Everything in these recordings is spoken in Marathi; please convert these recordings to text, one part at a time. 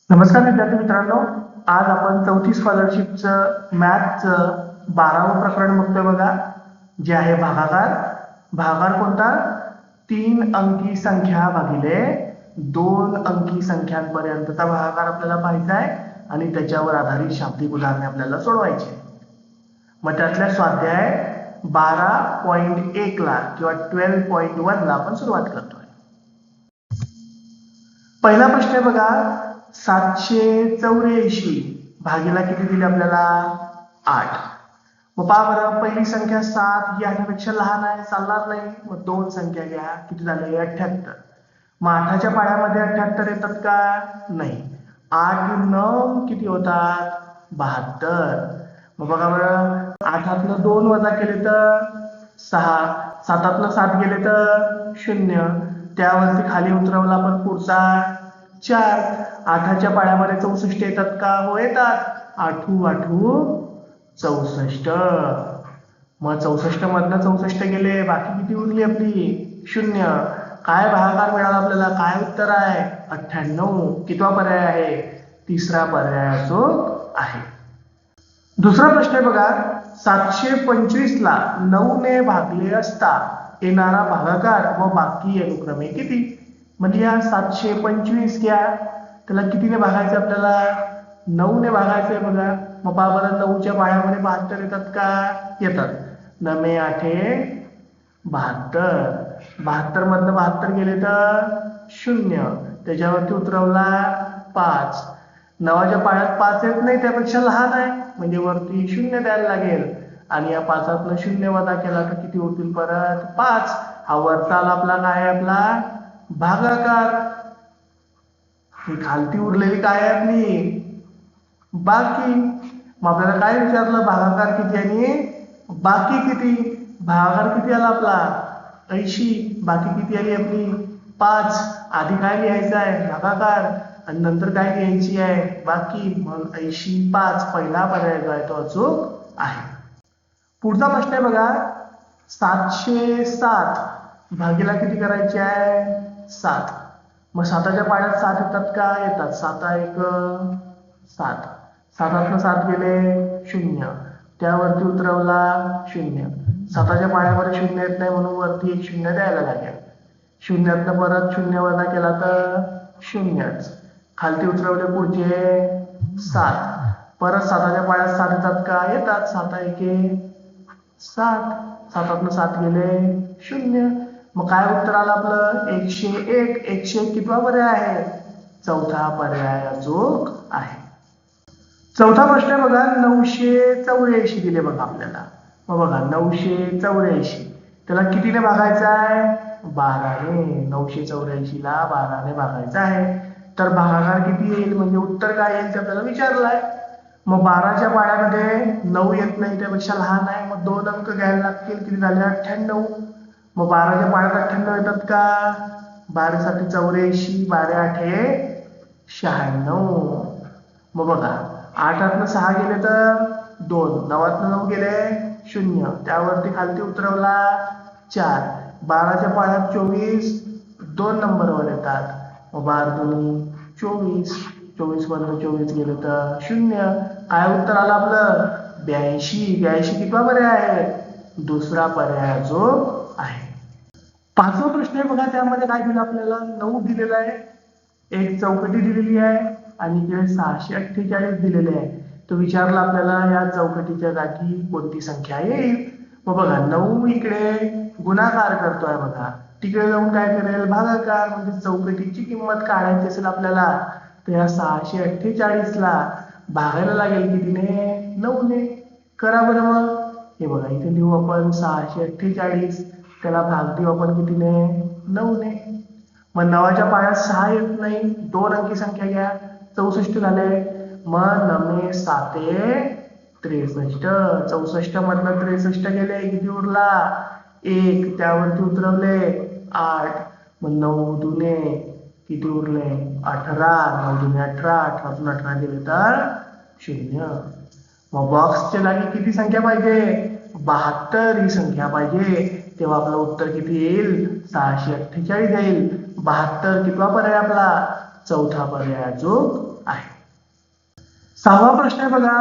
नमस्कार विद्यार्थी मित्रांनो, आज आपण चौथी स्कॉलरशिपचं मॅथचं 12वं प्रकरण बघतोय बघा, जे आहे भागाकार. भागाकार कोणता? 3 अंकी संख्या भागिले 2 अंकी संख्यांपर्यंतचा भागाकार आपल्याला पाहायचा आहे आणि त्याच्यावर आधारित शाब्दिक उदाहरणे आपल्याला सोडवायची आहे. मग त्यातल्या स्वाध्याय 12.1 ला किंवा 12.1 ला आपण सुरुवात करतोय. पहिला प्रश्न आहे बघा, 784 भागीला किती दिले आपल्याला? 8. मग पहा बरं, पहिली संख्या 7 ही 8 पेक्षा लहान आहे, चालणार नाही. मग दोन संख्या घ्या, किती झाले? 78. मग 8च्या पाड्यामध्ये 78 येतात का? नाही. 8 9 किती होतात? 72. मग बघा बरं, 8तनं 2 वजा केले तर 6, 7तनं 7 गेले तर 0. त्यावरती खाली उतरवला आपण पुढचा 4. 8च्या पाड्यामध्ये 64 येतात का? हो येतात. 8 8 64. मग 64 मधनं 64 गेले, बाकी किती उरली आपली? 0. काय भागाकार मिळाला आपल्याला? काय उत्तर आहे? 98. कितवा पर्याय आहे? तिसरा पर्याय अचूक आहे. दुसरा प्रश्न आहे बघा, 725 ला 9 ने भागले असता येणारा भागाकार व बाकी अनुक्रमे किती? म्हणजे या 725 घ्या, त्याला कितीने भागायचं आपल्याला? 9 ने भागायचंय बघा. मग पहा बरं, 9च्या पाड्यामध्ये 72 येतात का? येतात. 9 8 72. 72 मधनं 72 गेले तर 0. त्याच्यावरती उतरवला 5. 9च्या पाड्यात 5 येत नाही, त्यापेक्षा लहान आहे, म्हणजे वरती 0 द्यायला लागेल. आणि या 5तनं 0 वजा केला तर किती होतील? परत 5. हा वरचा आपला काय आहे? आपला भागाकार. ही खालती उरलेली काय आहे आपली? बाकी. मग आपल्याला काय विचारलं? भागाकार किती आणि बाकी किती? भागाकार किती आला आपला? 80. बाकी किती आली आपली? 5. आधी काय लिहायचं आहे? भागाकार, आणि नंतर काय लिहायची आहे? बाकी. मग 80 5 पहिला पर्याय जो आहे तो अचूक आहे. पुढचा प्रश्न आहे बघा, 707 भागीला किती करायचे आहे? 7. मग 7च्या पाड्यात 7 येतात का? येतात. 7 1 7. 7तनं 7 गेले 0. त्यावरती उतरवला 0. 7च्या पाड्यामध्ये 0 येत नाही, म्हणून वरती एक 0 द्यायला लागेल. 0तनं परत 0 वजा केला तर 0च. खालती उतरवले पुढचे 7. परत 7च्या पाड्यात 7 येतात का? येतात. 7 1 7. 7तनं 7 गेले 0. मग काय उत्तर आलं आपलं? 101. 101 कितवा पर्याय आहे? चौथा पर्याय अचूक आहे. चौथा प्रश्न आहे बघा, 984 दिले बघा आपल्याला. मग बघा, 984 त्याला कितीने भागायचं आहे? 12ने. 984 ला 12ने भागायचं आहे. तर भागाकार किती येईल, म्हणजे उत्तर काय येईल ते आपल्याला विचारलंय. मग 12च्या पाड्यामध्ये 9 येत नाही, त्यापेक्षा लहान आहे. मग 2 अंक घ्यायला लागतील. किती झाले? 98. मग 12च्या पाड्यात 98 येतात का? 12 साठी 84. 12 8 96. मग बघा, 8तनं 6 गेले तर 2. 9तनं 9 गेले 0. त्यावरती खालती उतरवला 4. 12च्या पाड्यात 24 2 नंबरवर येतात. मग 12 2 24. 24 मधनं 24 गेले तर 0. काय उत्तर आलं आपलं? 82. 82 कितवा पर्याय आहे? दुसरा पर्याय जो आहे. पाचवा प्रश्न आहे बघा, त्यामध्ये काय दिलं आपल्याला? 9 दिलेला आहे, एक चौकटी दिलेली आहे आणि इकडे 648 दिलेले आहे. तो विचारला आपल्याला या चौकटीच्या जागी कोणती संख्या येईल. मग बघा, 9 इकडे गुणाकार करतोय बघा, तिकडे जाऊन काय करेल? भागाकार. म्हणजे चौकटीची किंमत काढायची असेल आपल्याला, तर या 648 ला भागायला लागेल कितीने? 9 ने. करा बरं मग. हे बघा, इथे लिहू आपण 648, त्याला भाग देऊ आपण कितीने? 9 ने. मग 9च्या पाड्यात 6 येत नाही, 2 अंकी संख्या घ्या, 64 झाले. मग 9 7 63. 64 मधनं 63 गेले, किती उरला? 1. त्यावरती उतरवले 8. मग 9 दुने किती उरले? 18. 9 दुने 18. 18तून 18 गेले तर 0. मग बॉक्सच्या जागी किती संख्या पाहिजे? 72 ही संख्या पाहिजे. तेव्हा आपलं उत्तर किती येईल? 648 येईल. 72 कितवा पर्याय आपला? चौथा पर्याय अचूक आहे. 6वा प्रश्न आहे बघा.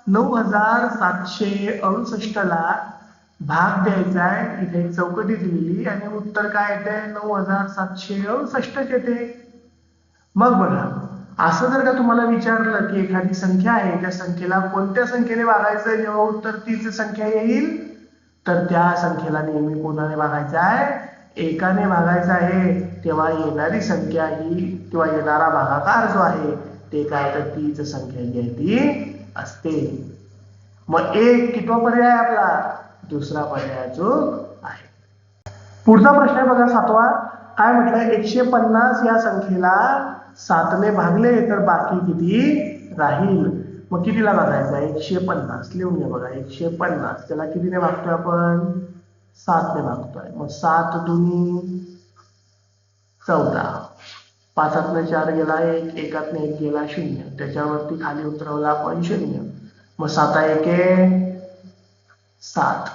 9768 ला भाग द्यायचा आहे. इथे एक चौकटी दिलेली आणि उत्तर काय येते 9768 येते. मग बघा असं जर का तुम्हाला विचारलं की एखादी संख्या आहे त्या संख्येला कोणत्या संख्येने भागायचं जेव्हा उत्तर तीच संख्या येईल तर त्या संख्येला नेहमी कोणाने भागायचं आहे एकाने भागायचं आहे. तेव्हा येणारी संख्या ही किंवा येणारा भागाकार जो आहे ते काय तर तीच संख्या जी आहे ती असते. मग एक कितवा पर्याय आपला दुसरा पर्याय जो आहे. पुढचा प्रश्न आहे बघा 7वा. काय म्हटलं 150 या संख्येला 7 ने भागले तर बाकी किती राहील. मग कितीला भागायचं 150 लिहून घ्या बघा 150 त्याला कितीने भागतोय आपण 7 ने भागतोय. मग 7 दुनी 14 5 4 गेला 1 1 1 गेला 0 त्याच्यावरती खाली उतरवला आपण 0. मग 7 1 7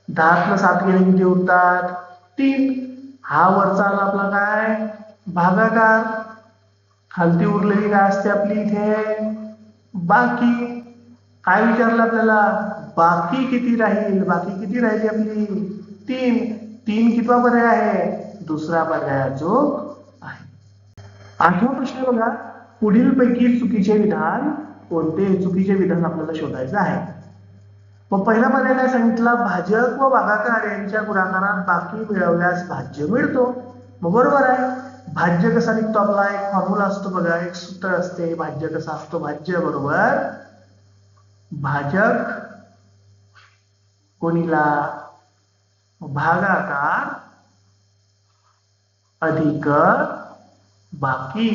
10 7 गेले किती उरतात 3. हा वरचा आला आपला काय भागाकार. खालती उरलेली काय असते आपली इथे बाकी. काय विचारलं आपल्याला बाकी किती राहील. बाकी किती राहिली आपली 3. 3 कितवा पर्याय आहे दुसरा पर्याय जो आहे. 8वा प्रश्न बघा. पुढील पैकी चुकीचे विधान कोणते. चुकीचे विधान आपल्याला शोधायचं आहे. मग पहिला पर्याय काय सांगितला भाजक व भागाकार यांच्या गुणाकारात बाकी मिळवल्यास भाज्य मिळतो. मग बरोबर आहे. भाज्य कसा निघतो आपला एक फॉर्म्युला असतो बघा एक सूत्र असते. भाज्य कसा असतो भाज्य बरोबर भाजक गुणिला भागाकार अधिक बाकी.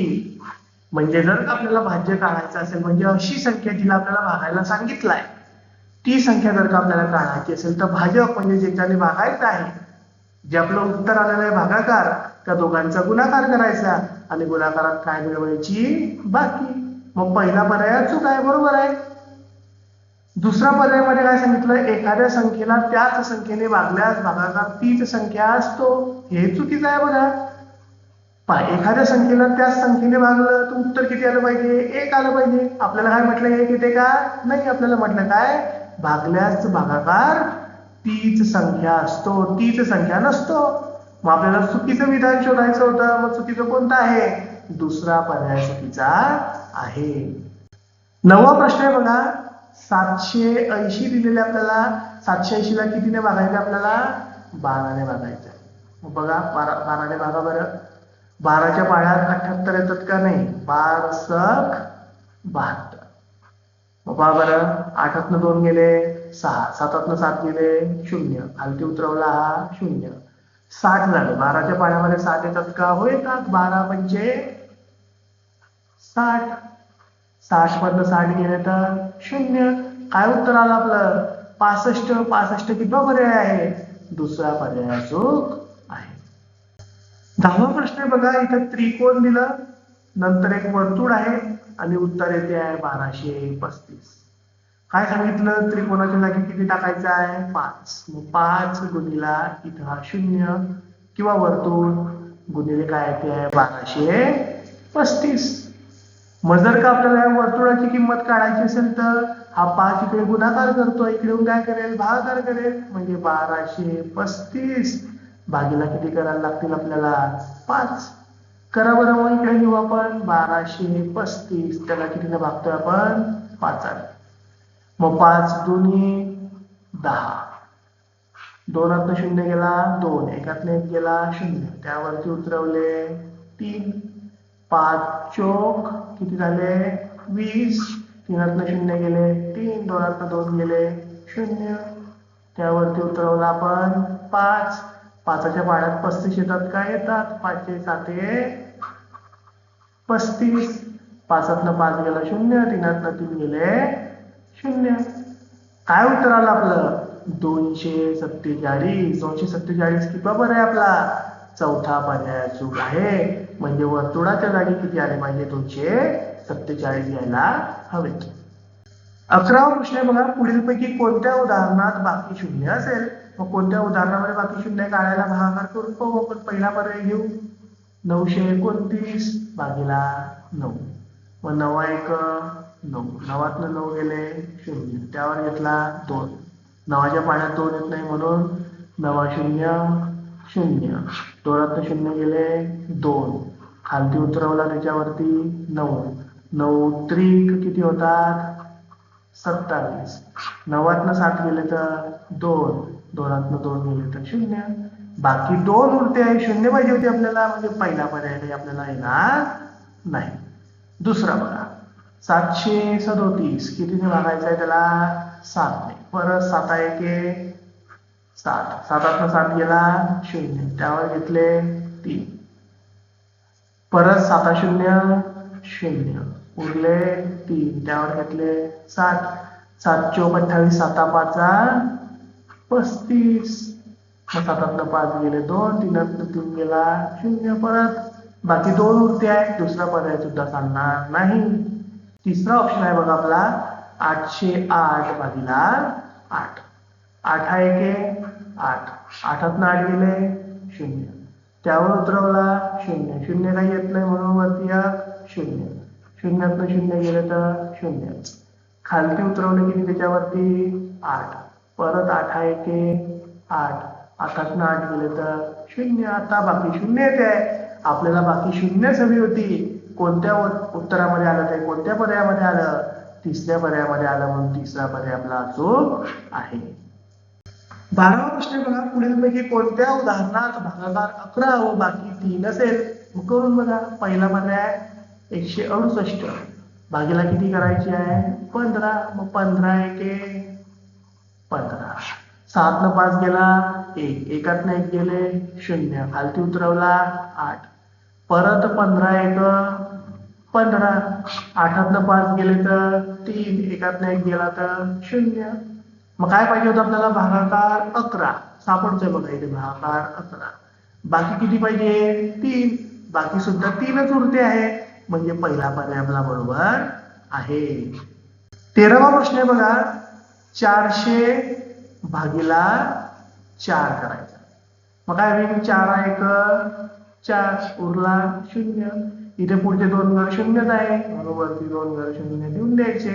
म्हणजे जर आपल्याला भाज्य काढायचं असेल म्हणजे अशी संख्या जिला आपल्याला भागायला सांगितलंय ती संख्या जर का आपल्याला काढायची असेल तर भाजक म्हणजे ज्याच्याने भागायचं आहे जे आपलं उत्तर आलेलं आहे भागाकार त्या दोघांचा गुणाकार करायचा आणि गुणाकारात काय मिळवायची बाकी. मग पहिला पर्याय चूक आहे बरोबर आहे. दुसरा पर्याय मध्ये काय सांगितलं एखाद्या संख्येला त्याच संख्येने भागल्यास भागाकार तीच संख्या असतो. हे चुकीचं आहे बघा. एखाद्या संख्येला त्याच संख्येने भागलं तर उत्तर किती आलं पाहिजे 1 आलं पाहिजे. आपल्याला काय म्हटलं 1 येते का नाही. आपल्याला म्हटलं काय भागल्यास भागाकार तीच संख्या असतो तीच संख्या नसतो. मग आपल्याला चुकीचं विधान शोधायचं होतं. मग चुकीचं कोणतं आहे दुसरा पर्याय चुकीचा आहे. 9वा प्रश्न आहे बघा. 780 दिलेले आपल्याला 780 ला कितीने भागायचं आपल्याला 12 ने भागायचं. मग बघा 12 ने भागा बरं. 12च्या पाढ्यात 78 येतात का नाही 12 सक 72. मग पहा बरं 8 2 गेले 6 7 7 गेले 0 खालती उतरवला हा 0 60 झाले. 12च्या पाढ्यामध्ये 7 येतात का हो येतात. 12 पंचे 60 60 मधनं 60 गेले तर 0. काय उत्तर आलं आपलं 65. 65 कितवा पर्याय आहे दुसरा पर्याय चूक आहे. 10वा प्रश्न आहे बघा. इथं त्रिकोण दिलं नंतर एक वर्तुळ आहे आणि उत्तर येते आहे 1235. काय सांगितलं त्रिकोणाच्या जागी किती टाकायचं आहे 5. मग 5 गुणिला इथं हा 0 किंवा वर्तुळ गुणिले काय येते आहे 1235. मग जर का आपल्याला या वर्तुळाची किंमत काढायची असेल तर हा 5 इकडे गुणाकार करतो इकडे काय करेल भागाकार करेल. म्हणजे 1235 भागीला किती करायला लागतील आपल्याला 5. करा बरं. मग इकडे घेऊ आपण 1235 त्याला कितीने भागतोय आपण 5. मग 5 दुनी 10 2 0 गेला 2 1 1 गेला 0 त्यावरती उतरवले 3 5 चोक किती झाले 20 3 0 गेले 3 2 2 गेले 0 त्यावरती उतरवला आपण 5. 5च्या पाढ्यात 35 येतात काय येतात 5 7 35. 5 5 गेला 0 3 3 गेले 0. काय उत्तर आलं आपलं 247. 247 कितवा पर्याय आपला चौथा पर्याय चूक आहे. म्हणजे वर्तुळाच्या जागी किती आले पाहिजे 247 यायला हवेत. 11वा प्रश्न आहे बघा. पुढीलपैकी कोणत्या उदाहरणात बाकी शून्य असेल. मग कोणत्या उदाहरणामध्ये बाकी शून्य काढायला भागाकार करून पाहू आपण. पहिला पर्याय घेऊ 929 भागीला 9. मग 9 एक 9, 9तनं 9 गेले 0, त्यावर घेतला 2. 9च्या पाण्यात 2 येत नाही म्हणून 9 0 0, 2तनं 0 गेले 2, खालती उतरवला त्याच्यावरती 9. 9 त्रिक किती होतात 27. 9तनं 7 गेले तर 2, 2तनं 2 गेले तर 0. बाकी 2 उरते आहे, 0 पाहिजे होते आपल्याला, म्हणजे पहिला पर्याय काही आपल्याला येणार नाही. दुसरा बघा 737 कितीने भागायचं आहे त्याला 7ने. परत 7 1 7, 7तनं 7 गेला 0, त्यावर घेतले 3. परत 7 0 0, उरले 3, त्यावर घेतले 7. 7 चोक 28, 7 5 35. मग 7तनं 5 गेले 2, 3तनं 3 गेला 0. परत बाकी 2 उरते आहे, दुसरा पर्याय सुद्धा चालणार नाही. तिसरा ऑप्शन आहे बघा आपला 808 भागिला 8. 8 1 8, 8तनं 8 गेले 0, त्यावर उतरवला 0, 0 काही येत नाही म्हणून वरती 0, 0तनं 0 गेले तर 0, खालती उतरवले किती त्याच्यावरती 8. परत 8 1 8, 8तनं 8 गेले तर 0. आता बाकी 0 येते आहे, आपल्याला बाकी 0 हवी होती. कोणत्या उत्तरामध्ये आलं ते, कोणत्या पर्यायामध्ये आलं, तिसऱ्या पर्यायामध्ये आलं, म्हणून तिसरा पर्याय आपला अचूक आहे. 12वा प्रश्न बघा, पुढीलपैकी कोणत्या उदाहरणात भागाकार 11 व बाकी 3 असेल. मग करून बघा. पहिला पर्याय 168 भागीला किती करायची आहे 15. मग 15 1 15, 7तनं 5 गेला 1, 1तनं 1 गेले 0, खालती उतरवला 8. परत 15 1 15, 8तनं 5 गेले तर 3, 1तनं 1 गेला तर 0. मग काय पाहिजे होतं आपल्याला भागाकार 11 सापडतोय बघा इथे, भागाकार 11. बाकी किती पाहिजे 3, बाकी सुद्धा 3च उरते आहे, म्हणजे पहिला पर्याय आपला बरोबर आहे. 13वा प्रश्न आहे बघा, 400 भागीला 4 करायचा. मग काय होईल 4 1 4, उरला 0. इथे पुढचे 2 घर 0च आहे, म्हणून वरती 2 घर 0 देऊन द्यायचे.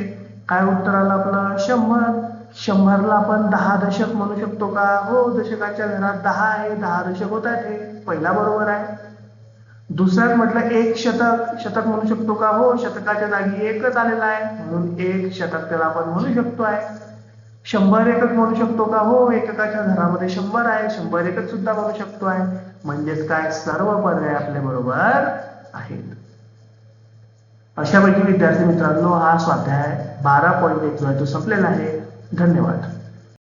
काय उत्तर आलं आपलं 100. 100ला आपण 10 दशक म्हणू शकतो का? हो, दशकाच्या घरात 10 आहे, 10 दशक होत आहेत, पहिला बरोबर आहे. दुसऱ्यात म्हटलं 1 शतक, शतक म्हणू शकतो का? हो, शतकाच्या जागी 1च आलेला आहे, म्हणून 1 शतक त्याला आपण म्हणू शकतो आहे. 100 एकक म्हणू शकतो का? हो, एककाच्या घरामध्ये 100 आहे, 100 एकक सुद्धा म्हणू शकतो आहे. म्हणजेच काय, सर्व पर्याय आपले बरोबर आहेत. अशापैकी विद्यार्थी मित्रांनो, हा स्वाध्याय 12.1 जो आहे तो संपलेला आहे. धन्यवाद.